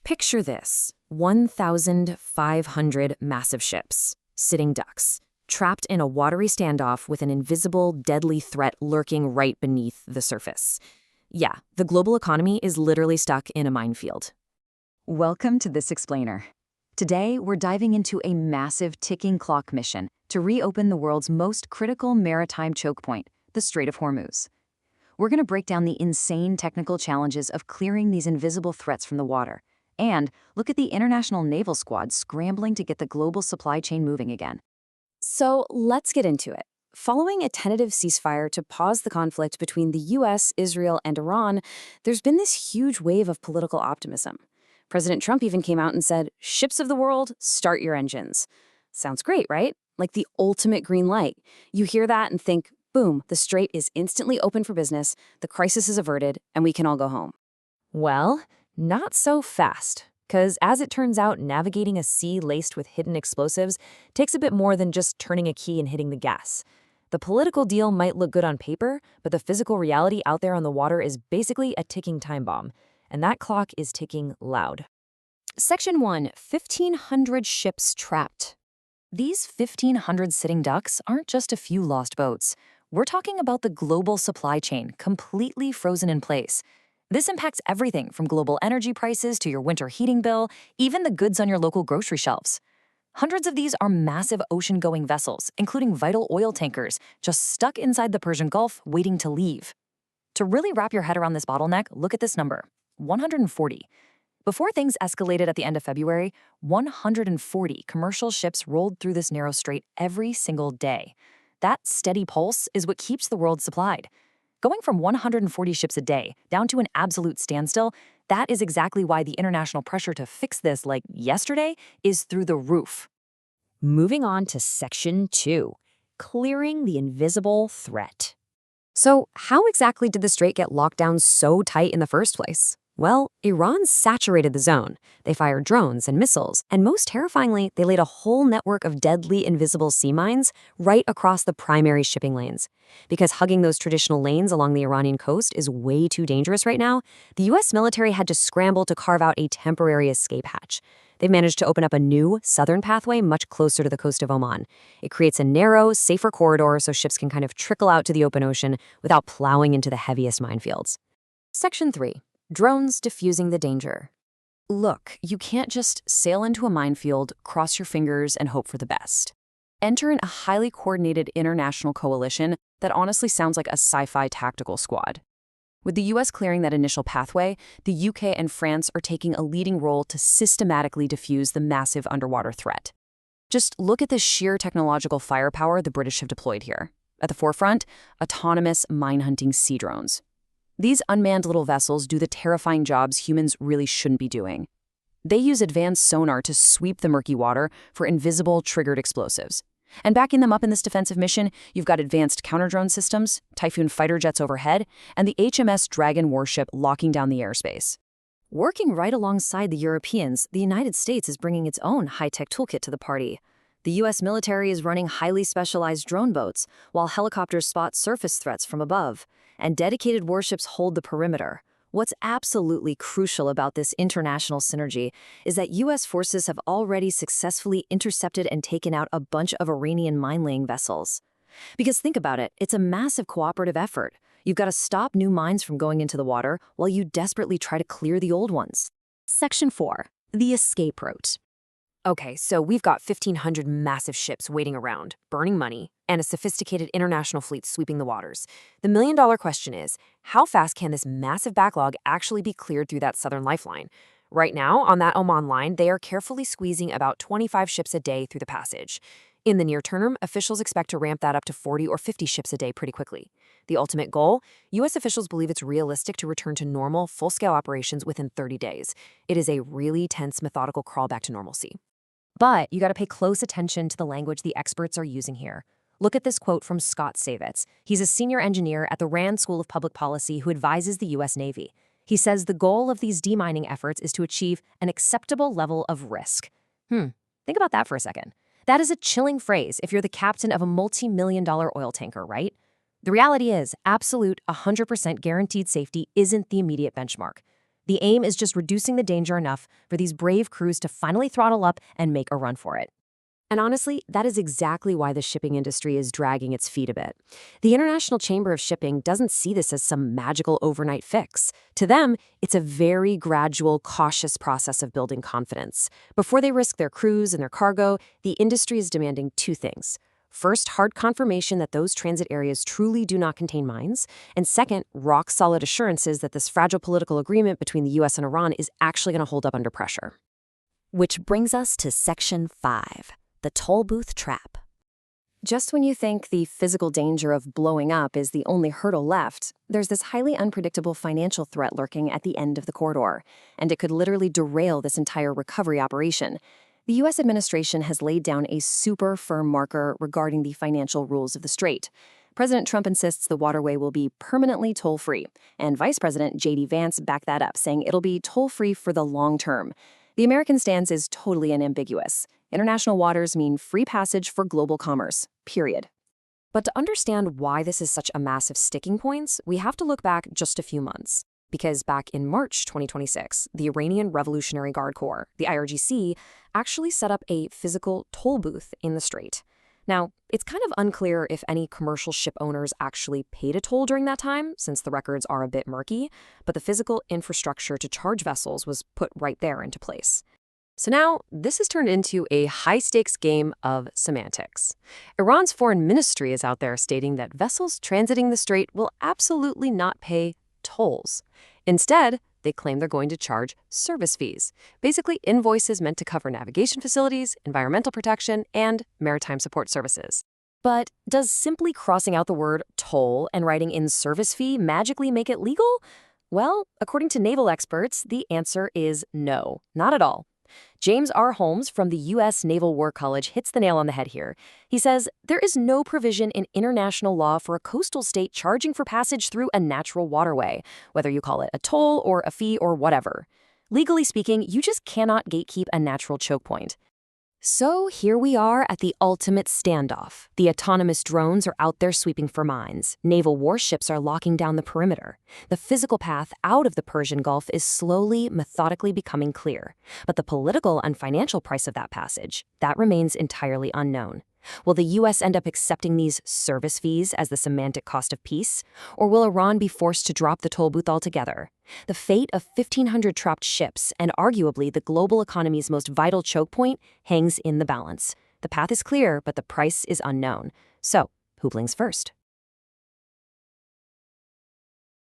Picture this: 1,500 massive ships, sitting ducks, trapped in a watery standoff with an invisible, deadly threat lurking right beneath the surface. Yeah, the global economy is literally stuck in a minefield. Welcome to This Explainer. Today, we're diving into a massive ticking clock mission to reopen the world's most critical maritime choke point, the Strait of Hormuz. We're going to break down the insane technical challenges of clearing these invisible threats from the water, and look at the international naval squad scrambling to get the global supply chain moving again. So let's get into it. Following a tentative ceasefire to pause the conflict between the US, Israel, and Iran, there's been this huge wave of political optimism. President Trump even came out and said, "Ships of the world, start your engines." Sounds great, right? Like the ultimate green light. You hear that and think, boom, the strait is instantly open for business, the crisis is averted, and we can all go home. Well, not so fast. Because as it turns out, navigating a sea laced with hidden explosives takes a bit more than just turning a key and hitting the gas. The political deal might look good on paper, but the physical reality out there on the water is basically a ticking time bomb. And that clock is ticking loud. Section 1, 1,500 ships trapped. These 1,500 sitting ducks aren't just a few lost boats. We're talking about the global supply chain completely frozen in place. This impacts everything from global energy prices to your winter heating bill, even the goods on your local grocery shelves. Hundreds of these are massive ocean-going vessels, including vital oil tankers, just stuck inside the Persian Gulf waiting to leave. To really wrap your head around this bottleneck, look at this number: 140. Before things escalated at the end of February, 140 commercial ships rolled through this narrow strait every single day. That steady pulse is what keeps the world supplied. Going from 140 ships a day down to an absolute standstill, that is exactly why the international pressure to fix this, like yesterday, is through the roof. Moving on to Section 2, clearing the invisible threat. So how exactly did the strait get locked down so tight in the first place? Well, Iran saturated the zone. They fired drones and missiles, and most terrifyingly, they laid a whole network of deadly invisible sea mines right across the primary shipping lanes. Because hugging those traditional lanes along the Iranian coast is way too dangerous right now, the US military had to scramble to carve out a temporary escape hatch. They've managed to open up a new southern pathway much closer to the coast of Oman. It creates a narrow, safer corridor so ships can kind of trickle out to the open ocean without plowing into the heaviest minefields. Section 3. Drones diffusing the danger. Look, you can't just sail into a minefield, cross your fingers, and hope for the best. Enter in a highly coordinated international coalition that honestly sounds like a sci-fi tactical squad. With the US clearing that initial pathway, the UK and France are taking a leading role to systematically diffuse the massive underwater threat. Just look at the sheer technological firepower the British have deployed here. At the forefront, autonomous mine-hunting sea drones. These unmanned little vessels do the terrifying jobs humans really shouldn't be doing. They use advanced sonar to sweep the murky water for invisible, triggered explosives. And backing them up in this defensive mission, you've got advanced counter-drone systems, Typhoon fighter jets overhead, and the HMS Dragon warship locking down the airspace. Working right alongside the Europeans, the United States is bringing its own high-tech toolkit to the party. The US military is running highly specialized drone boats, while helicopters spot surface threats from above, and dedicated warships hold the perimeter. What's absolutely crucial about this international synergy is that US forces have already successfully intercepted and taken out a bunch of Iranian mine-laying vessels. Because think about it, it's a massive cooperative effort. You've got to stop new mines from going into the water while you desperately try to clear the old ones. Section 4. The escape route. Okay, so we've got 1,500 massive ships waiting around, burning money, and a sophisticated international fleet sweeping the waters. The million-dollar question is, how fast can this massive backlog actually be cleared through that southern lifeline? Right now, on that Oman line, they are carefully squeezing about 25 ships a day through the passage. In the near term, officials expect to ramp that up to 40 or 50 ships a day pretty quickly. The ultimate goal? US officials believe it's realistic to return to normal, full-scale operations within 30 days. It is a really tense, methodical crawl back to normalcy. But you got to pay close attention to the language the experts are using here. Look at this quote from Scott Savitz. He's a senior engineer at the Rand School of Public Policy who advises the US Navy. He says the goal of these demining efforts is to achieve an acceptable level of risk. Think about that for a second. That is a chilling phrase if you're the captain of a multi-million-dollar oil tanker, right? The reality is, absolute 100% guaranteed safety isn't the immediate benchmark. The aim is just reducing the danger enough for these brave crews to finally throttle up and make a run for it. And honestly, that is exactly why the shipping industry is dragging its feet a bit. The International Chamber of Shipping doesn't see this as some magical overnight fix. To them, it's a very gradual, cautious process of building confidence. Before they risk their crews and their cargo, the industry is demanding two things. First, hard confirmation that those transit areas truly do not contain mines. And second, rock-solid assurances that this fragile political agreement between the U.S. and Iran is actually going to hold up under pressure. Which brings us to Section 5. The toll booth trap. Just when you think the physical danger of blowing up is the only hurdle left, there's this highly unpredictable financial threat lurking at the end of the corridor, and it could literally derail this entire recovery operation. The U.S. administration has laid down a super firm marker regarding the financial rules of the strait. President Trump insists the waterway will be permanently toll-free, and Vice President J.D. Vance backed that up, saying it'll be toll-free for the long term. The American stance is totally unambiguous. International waters mean free passage for global commerce, period. But to understand why this is such a massive sticking point, we have to look back just a few months. Because back in March 2026, the Iranian Revolutionary Guard Corps, the IRGC, actually set up a physical toll booth in the strait. Now, it's kind of unclear if any commercial ship owners actually paid a toll during that time, since the records are a bit murky, but the physical infrastructure to charge vessels was put right there into place. So now, this has turned into a high-stakes game of semantics. Iran's foreign ministry is out there stating that vessels transiting the strait will absolutely not pay tolls. Instead, they claim they're going to charge service fees, basically invoices meant to cover navigation facilities, environmental protection, and maritime support services. But does simply crossing out the word toll and writing in service fee magically make it legal? Well, according to naval experts, the answer is no, not at all. James R. Holmes from the U.S. Naval War College hits the nail on the head here. He says, there is no provision in international law for a coastal state charging for passage through a natural waterway, whether you call it a toll or a fee or whatever. Legally speaking, you just cannot gatekeep a natural choke point. So here we are at the ultimate standoff. The autonomous drones are out there sweeping for mines. Naval warships are locking down the perimeter. The physical path out of the Persian Gulf is slowly, methodically becoming clear. But the political and financial price of that passage, that remains entirely unknown. Will the U.S. end up accepting these service fees as the semantic cost of peace? Or will Iran be forced to drop the toll booth altogether? The fate of 1,500 trapped ships and arguably the global economy's most vital choke point hangs in the balance. The path is clear, but the price is unknown. So, who blinks first?